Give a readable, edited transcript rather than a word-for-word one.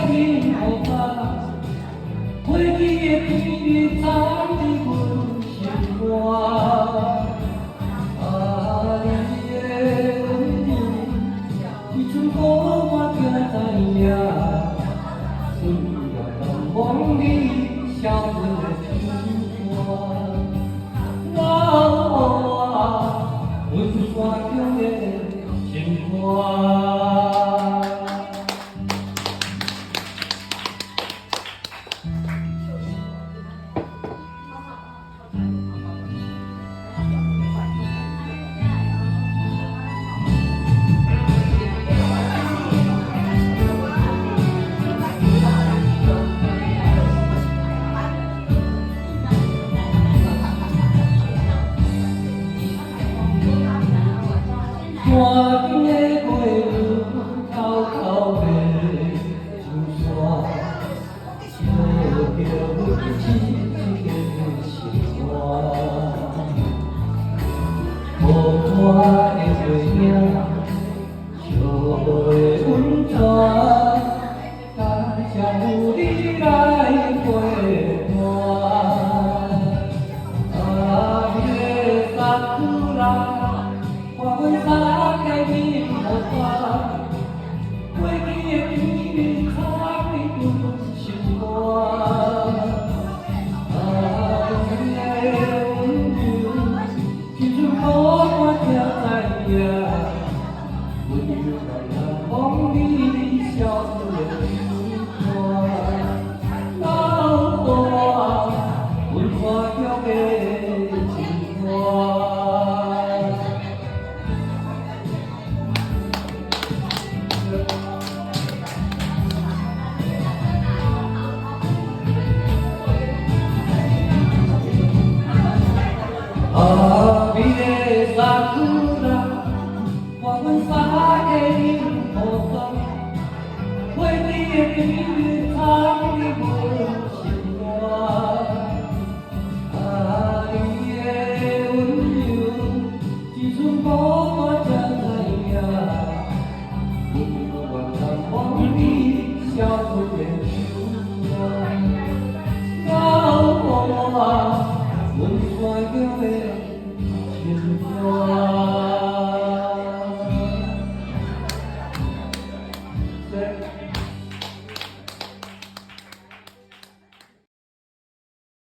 你好吧，回忆你藏的温馨话，你的温柔，你从我听在呀，虽然阳光里笑的情话，温暖中的情话。我今的归路偷偷的心酸，找着一起一个心话，无我的回影，笑的温泉，感谢有你来陪伴，你的萨库拉，花温沙。你好吧，回忆的你藏的温馨话，你的温柔，记住我听在呀，温柔在阳光里笑的情话，温暖中的情话。你的萨库拉，花温洒给你头发，为你的你藏的温馨话，你的温柔，记住我的在呀，温暖阳光里笑的情话，温暖中的情话。